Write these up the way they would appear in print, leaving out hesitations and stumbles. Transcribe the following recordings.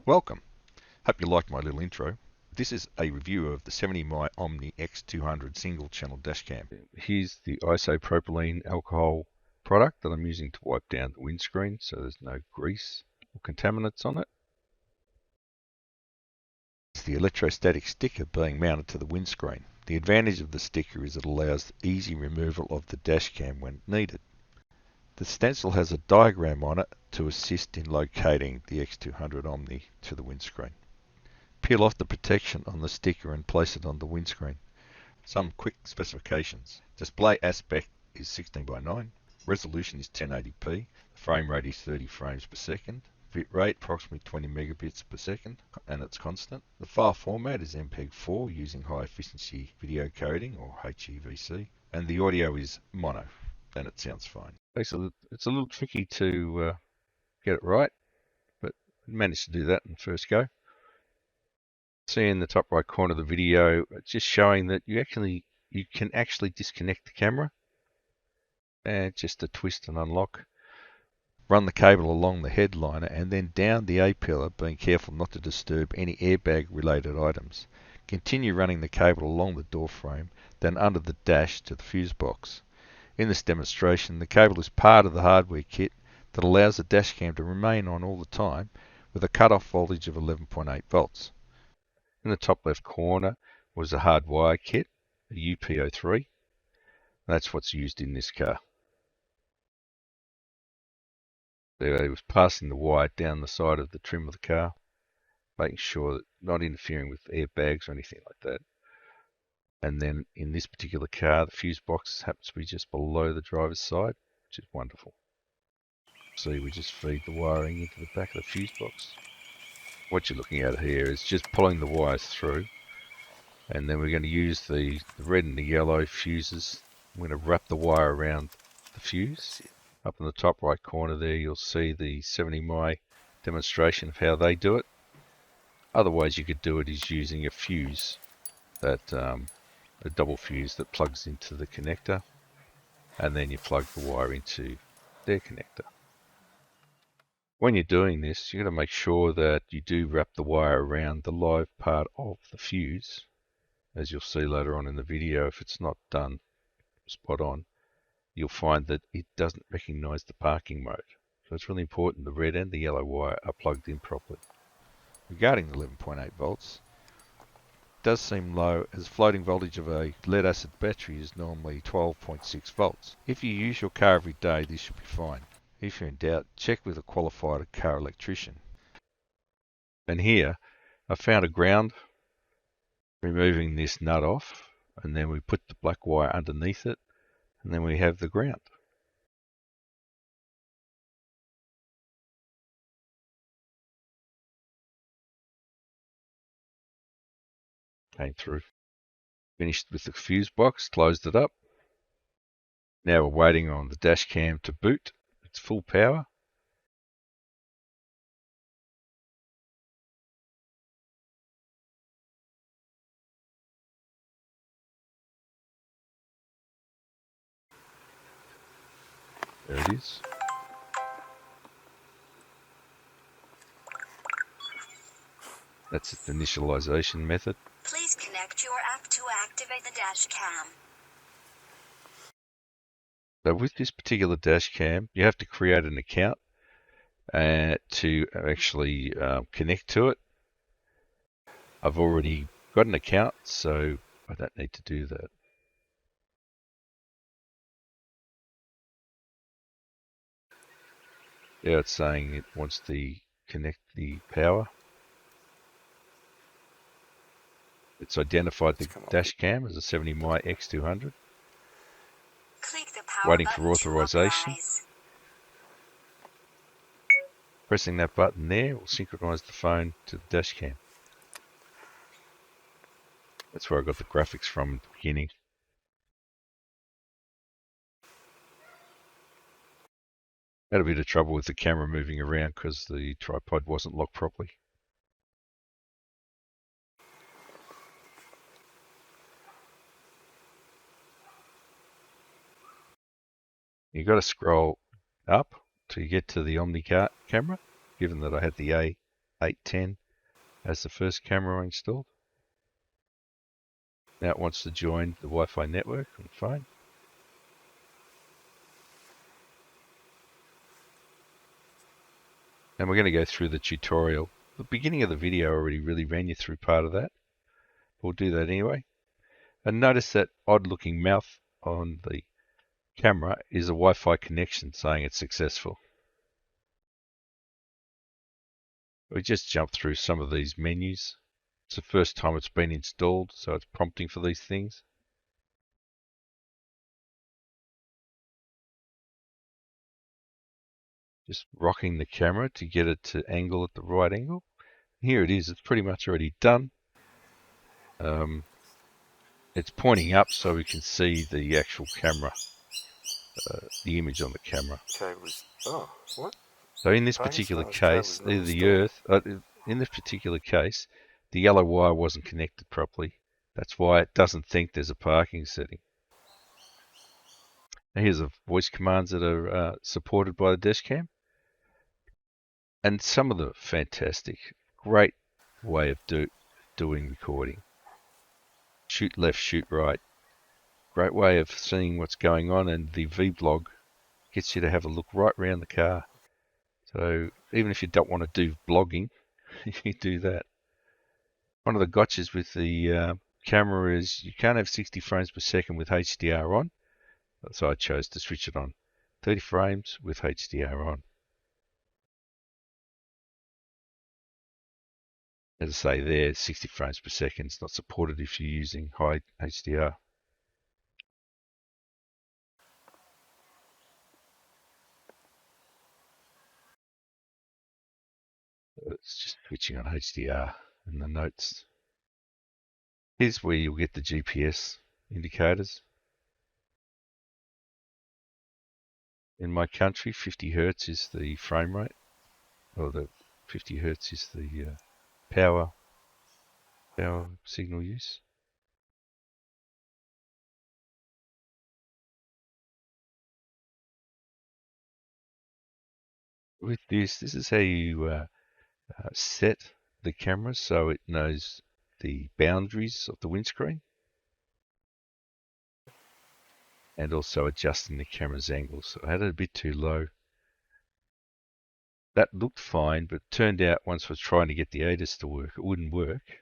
Welcome. Hope you liked my little intro. This is a review of the 70mm Omni X200 single channel dashcam. Here's the isopropylene alcohol product that I'm using to wipe down the windscreen so there's no grease or contaminants on it. It's the electrostatic sticker being mounted to the windscreen. The advantage of the sticker is it allows easy removal of the dashcam when needed. The stencil has a diagram on it to assist in locating the X200 Omni to the windscreen. Peel off the protection on the sticker and place it on the windscreen. Some quick specifications. Display aspect is 16:9. Resolution is 1080p. The frame rate is 30 frames per second. Bit rate approximately 20 megabits per second and it's constant. The file format is MPEG-4 using high efficiency video coding or HEVC. And the audio is mono and it sounds fine. It's a little tricky to get it right, but I managed to do that in the first go. See in the top right corner of the video, it's just showing that you can actually disconnect the camera, and just a twist and unlock. Run the cable along the headliner and then down the A-pillar, being careful not to disturb any airbag related items. Continue running the cable along the door frame, then under the dash to the fuse box. In this demonstration, the cable is part of the hardware kit that allows the dashcam to remain on all the time with a cut-off voltage of 11.8 volts. In the top left corner was a hard wire kit, a UP03. That's what's used in this car. There it was passing the wire down the side of the trim of the car, making sure that not interfering with airbags or anything like that. And then in this particular car, the fuse box happens to be just below the driver's side, which is wonderful. See, we just feed the wiring into the back of the fuse box. What you're looking at here is just pulling the wires through, and then we're going to use the red and the yellow fuses. I'm going to wrap the wire around the fuse. Up in the top right corner there, you'll see the 70mm demonstration of how they do it. Other ways you could do it is using a fuse, a double fuse that plugs into the connector, and then you plug the wire into their connector. When you're doing this, you've got to make sure that you do wrap the wire around the live part of the fuse. As you'll see later on in the video, if it's not done spot on, you'll find that it doesn't recognize the parking mode. So it's really important the red and the yellow wire are plugged in properly. Regarding the 11.8 volts, it does seem low as floating voltage of a lead acid battery is normally 12.6 volts. If you use your car every day, this should be fine. If you're in doubt, check with a qualified car electrician. And here, I found a ground, removing this nut off, and then we put the black wire underneath it, and then we have the ground. Came through. Finished with the fuse box, closed it up. Now we're waiting on the dash cam to boot. It's full power. There it is. That's its initialization method. Please connect your app to activate the dash cam. So with this particular dash cam, you have to create an account to actually connect to it. I've already got an account, so I don't need to do that. Yeah, it's saying it wants to connect the power. It's identified the dash cam as a 70mm X200. Click the power Waiting for authorization. Pressing that button there will synchronize the phone to the dash cam. That's where I got the graphics from at the beginning. Had a bit of trouble with the camera moving around because the tripod wasn't locked properly. You've got to scroll up to get to the Omni camera, given that I had the A 810 as the first camera installed. Now it wants to join the Wi-Fi network on the phone. And we're going to go through the tutorial. The beginning of the video already really ran you through part of that. We'll do that anyway. And notice that odd looking mouth on the camera is a Wi-Fi connection saying it's successful. We just jumped through some of these menus. It's the first time it's been installed, so it's prompting for these things. Just rocking the camera to get it to angle at the right angle. Here it is, it's pretty much already done. It's pointing up so we can see the actual camera, the image on the camera. Oh, what? So in this particular case, in this particular case, the yellow wire wasn't connected properly. That's why it doesn't think there's a parking setting. Now here's the voice commands that are supported by the Dashcam. And some of the fantastic, great way of doing recording. Shoot left, shoot right. Great way of seeing what's going on, and the vlog gets you to have a look right around the car. So even if you don't want to do vlogging, you do that. One of the gotchas with the camera is you can't have 60 frames per second with HDR on. So I chose to switch it on. 30 frames with HDR on. As I say there, 60 frames per second is not supported if you're using high HDR. It's just switching on HDR and the notes. Here's where you'll get the GPS indicators. In my country, 50 Hertz is the frame rate, or the 50 Hertz is the power signal use. With this is how you set the camera so it knows the boundaries of the windscreen, and also adjusting the camera's angle. So I had it a bit too low. That looked fine, but turned out once I was trying to get the ADAS to work, it wouldn't work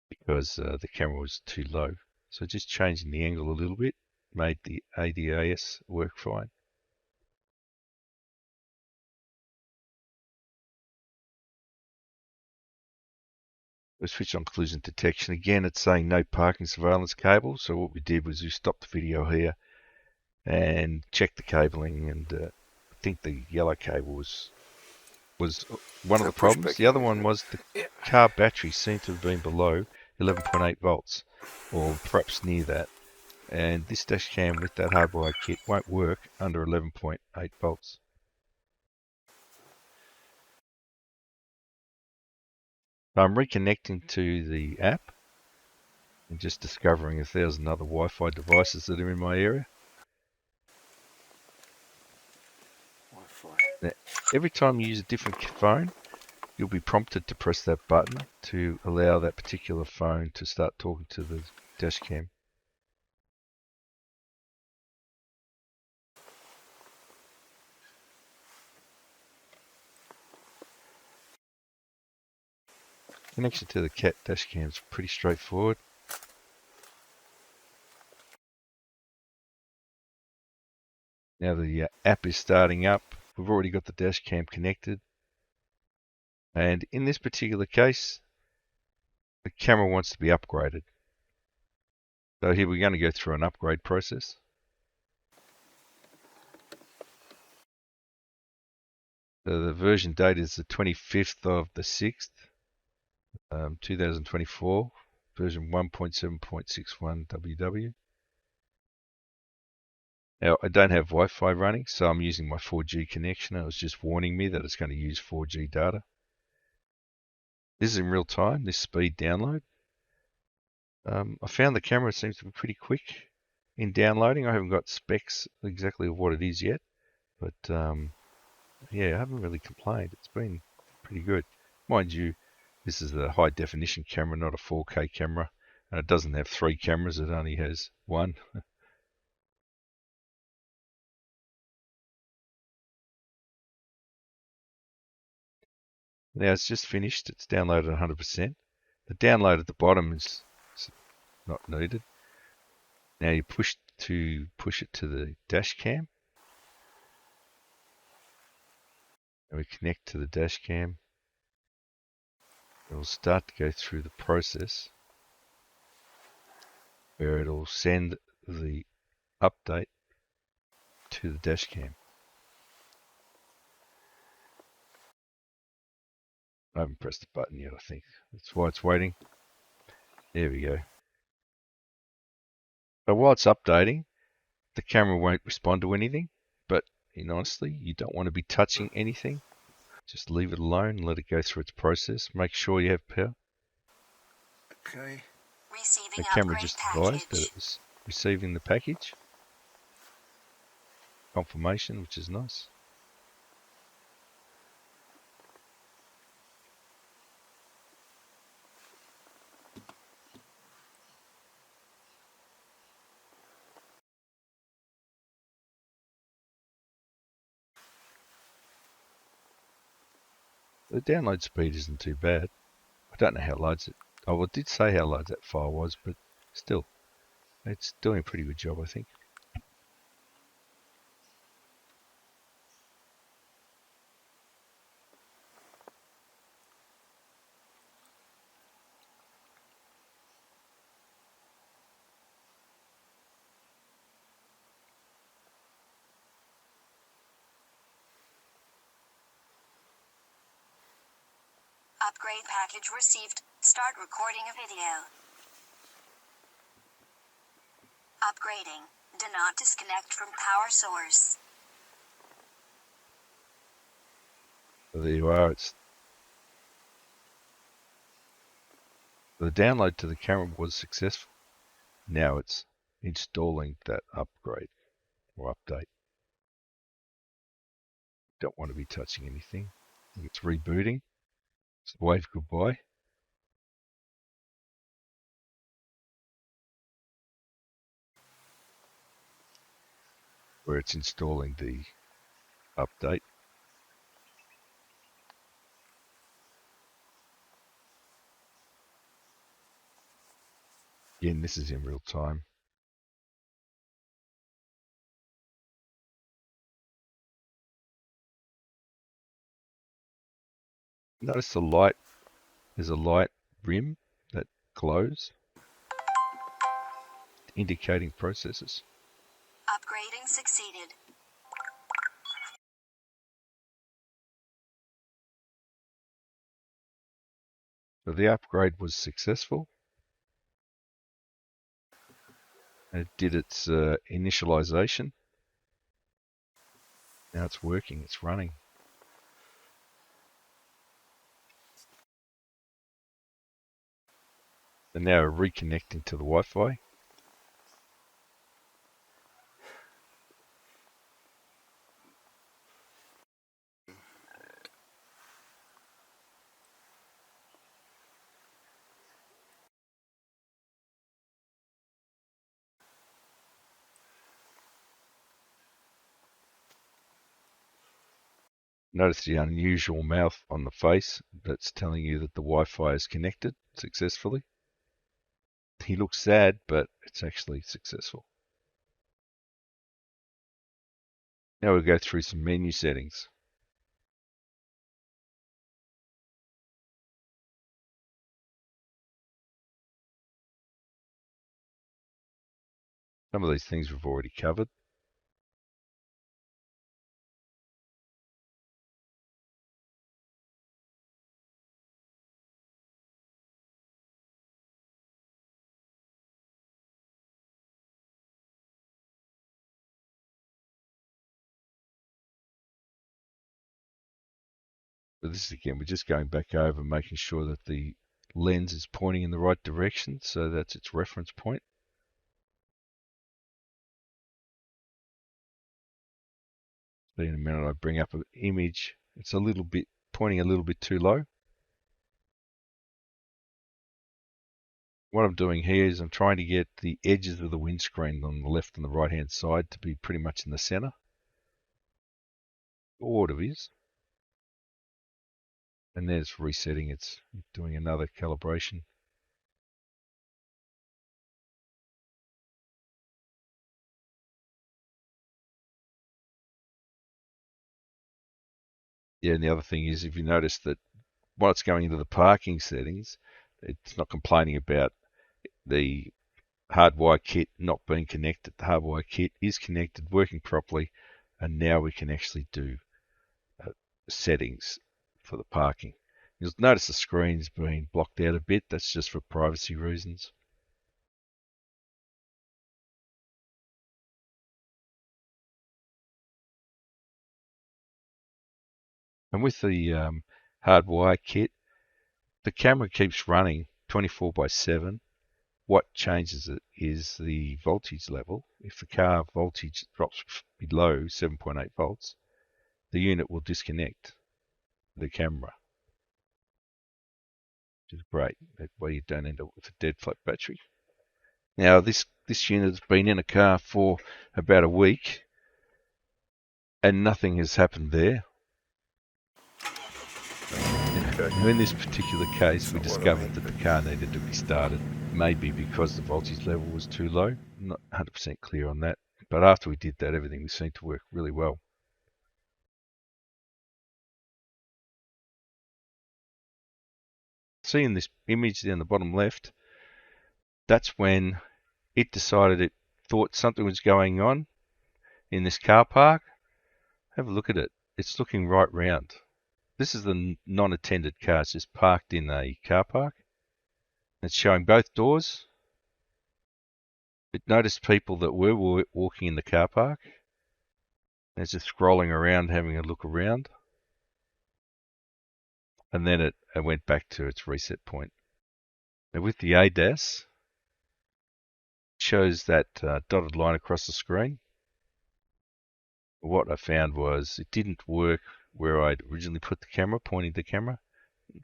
because the camera was too low. So just changing the angle a little bit made the ADAS work fine. We switch on collision detection. Again, it's saying no parking surveillance cable. So what we did was we stopped the video here and checked the cabling, and I think the yellow cable was one of the problems. The other one was the car battery seemed to have been below 11.8 volts, or perhaps near that. And this Dashcam with that hardwired kit won't work under 11.8 volts. I'm reconnecting to the app and just discovering if there's other Wi-Fi devices that are in my area. Now, every time you use a different phone, you'll be prompted to press that button to allow that particular phone to start talking to the Dashcam. Connection to the cat Dashcam is pretty straightforward. Now the app is starting up. We've already got the Dashcam connected. And in this particular case, the camera wants to be upgraded. So here we're going to go through an upgrade process. So the version date is the 25th of the 6th, 2024, version 1.7.61 WW. Now, I don't have Wi-Fi running, so I'm using my 4G connection. It was just warning me that it's going to use 4G data. This is in real time, this speed download. I found the camera seems to be pretty quick in downloading. I haven't got specs exactly of what it is yet, but yeah, I haven't really complained. It's been pretty good. Mind you, this is a high definition camera, not a 4K camera, and it doesn't have 3 cameras, it only has 1. Now it's just finished, it's downloaded 100%. The download at the bottom is not needed. Now you push it to the dash cam. And we connect to the dash cam. It will start to go through the process where it will send the update to the dash cam. I haven't pressed the button yet, I think. That's why it's waiting. There we go. But while it's updating, the camera won't respond to anything. But honestly, you don't want to be touching anything. Just leave it alone and let it go through its process. Make sure you have power. Okay. Receiving The camera upgrade just advised that package. it was receiving the package. Confirmation, which is nice. The download speed isn't too bad. I don't know how large it... Oh, well, it did say how large that file was, but still, it's doing a pretty good job, I think. Upgrade package received. Start recording a video. Upgrading. Do not disconnect from power source. So there you are. The download to the camera was successful. Now it's installing that upgrade or update. Don't want to be touching anything. It's rebooting. So wave goodbye. Where it's installing the update. Again, this is in real time. Notice the light, there's a light rim that glows, indicating processes. Upgrading succeeded. So the upgrade was successful. It did its initialization. Now it's working, it's running. And now we're reconnecting to the Wi-Fi. Notice the unusual mouth on the face. That's telling you that the Wi-Fi is connected successfully. He looks sad, but it's actually successful. Now we'll go through some menu settings. Some of these things we've already covered. But this is again, we're just going back over, making sure that the lens is pointing in the right direction, so that's its reference point. So in a minute I bring up an image, it's a little bit, pointing a little bit too low. what I'm doing here is I'm trying to get the edges of the windscreen on the left and the right hand side to be pretty much in the center. Or it is. And then it's resetting, it's doing another calibration. Yeah, and the other thing is, if you notice that while it's going into the parking settings, it's not complaining about the hardwire kit not being connected. The hardwire kit is connected, working properly, and now we can actually do settings for the parking. You'll notice the screen's been blocked out a bit. That's just for privacy reasons. And with the hardwire kit, the camera keeps running 24/7. What changes it is the voltage level. If the car voltage drops below 7.8 volts, the unit will disconnect the camera, which is great. That way you don't end up with a dead flat battery. Now this unit has been in a car for about a week and nothing has happened there. Now in this particular case, we discovered that the car needed to be started, maybe because the voltage level was too low. I'm not 100% clear on that, but after we did that, everything seemed to work really well. See in this image down the bottom left, that's when it decided it thought something was going on in this car park. Have a look at it. It's looking right round. This is the non-attended car. It's just parked in a car park. It's showing both doors. It noticed people that were walking in the car park. And it's just scrolling around, having a look around. And then it went back to its reset point. Now with the ADAS, it shows that dotted line across the screen. What I found was it didn't work where I'd originally put the camera, pointing the camera.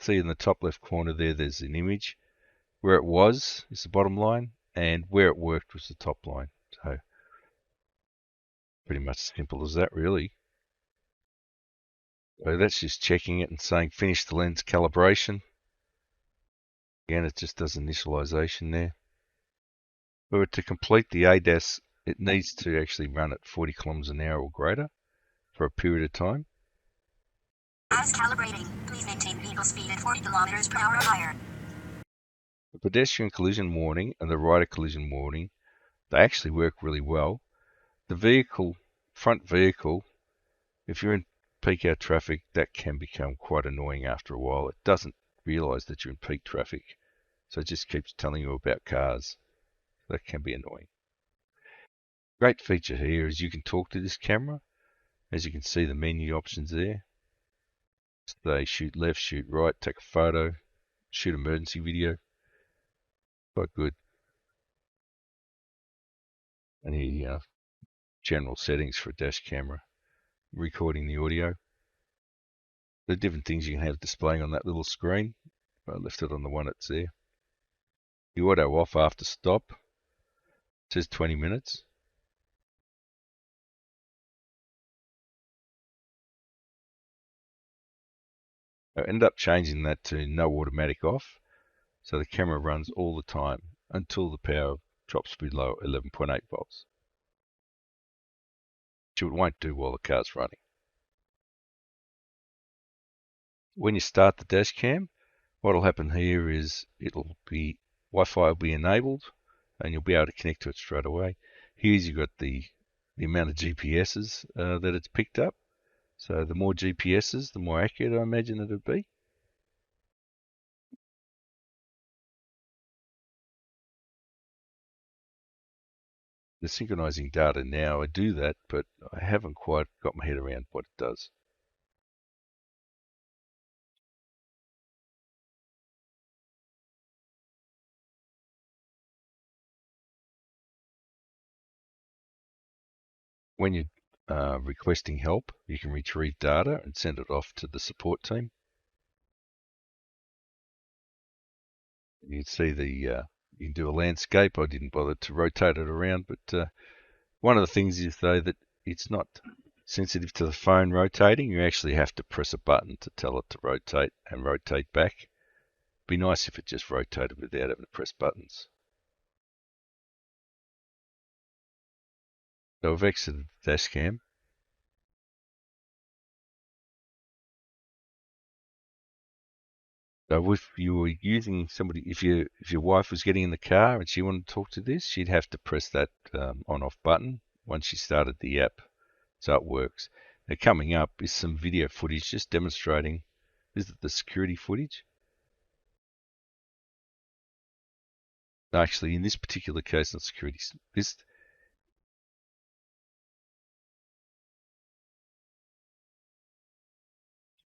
See in the top left corner there's an image. Where it was is the bottom line, and where it worked was the top line. So pretty much simple as that, really. So that's just checking it and saying finish the lens calibration. Again, it just does initialization there. But to complete the ADAS, it needs to actually run at 40 kilometers an hour or greater for a period of time. As calibrating, please maintain vehicle speed at 40 kilometers per hour or higher. The pedestrian collision warning and the rider collision warning, they actually work really well. The front vehicle, if you're in peak hour traffic, that can become quite annoying after a while. It doesn't realize that you're in peak traffic, so it just keeps telling you about cars. That can be annoying. Great feature here is you can talk to this camera. As you can see, the menu options there. They shoot left, shoot right, take a photo, shoot emergency video. Quite good. And here you have general settings for a dash camera, recording the audio. The different things you can have displaying on that little screen. I left it on the one that's there. The auto off after stop. It says 20 minutes. I ended up changing that to no automatic off, so the camera runs all the time until the power drops below 11.8 volts, which it won't do while the car's running. When you start the dash cam, what will happen here is Wi-Fi will be enabled and you'll be able to connect to it straight away. Here's you've got the amount of GPSs that it's picked up. So the more GPSs, the more accurate I imagine it would be. The synchronizing data now, I do that, but I haven't quite got my head around what it does. When you're requesting help, you can retrieve data and send it off to the support team. You can see the You can do a landscape. I didn't bother to rotate it around, but one of the things is, though, that it's not sensitive to the phone rotating. You actually have to press a button to tell it to rotate and rotate back. It'd be nice if it just rotated without having to press buttons. So I've exited the Dashcam. So if you were using somebody, if your wife was getting in the car and she wanted to talk to this, she'd have to press that on-off button once she started the app, so it works. Now coming up is some video footage just demonstrating. Is it the security footage? No, actually, in this particular case, not security. This.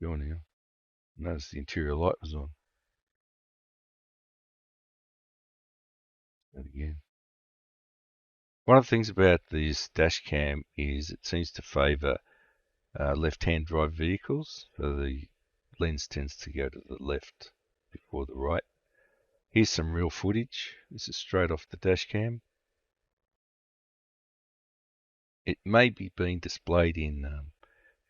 Go on here. Notice the interior light was on. That again. One of the things about this dash cam is it seems to favour left-hand drive vehicles, so the lens tends to go to the left before the right. Here's some real footage. This is straight off the dash cam. It may be being displayed in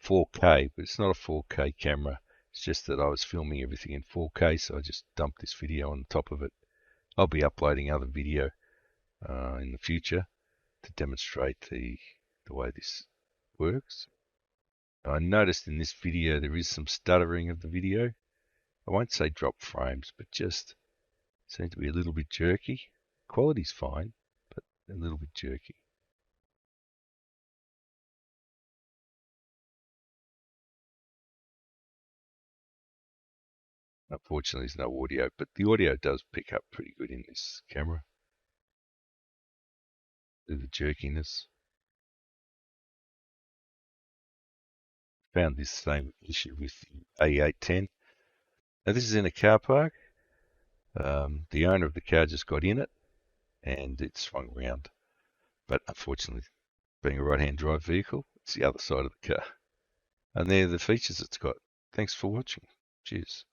4K, but it's not a 4K camera. It's just that I was filming everything in 4K, so I just dumped this video on top of it. I'll be uploading other video in the future to demonstrate the way this works. I noticed in this video there is some stuttering of the video. I won't say drop frames, but just seems to be a little bit jerky. Quality's fine, but a little bit jerky. Unfortunately, there's no audio, but the audio does pick up pretty good in this camera. The jerkiness. Found this same issue with the A810. Now this is in a car park. The owner of the car just got in it and it swung around. But unfortunately, being a right-hand drive vehicle, it's the other side of the car. And they're the features it's got. Thanks for watching. Cheers.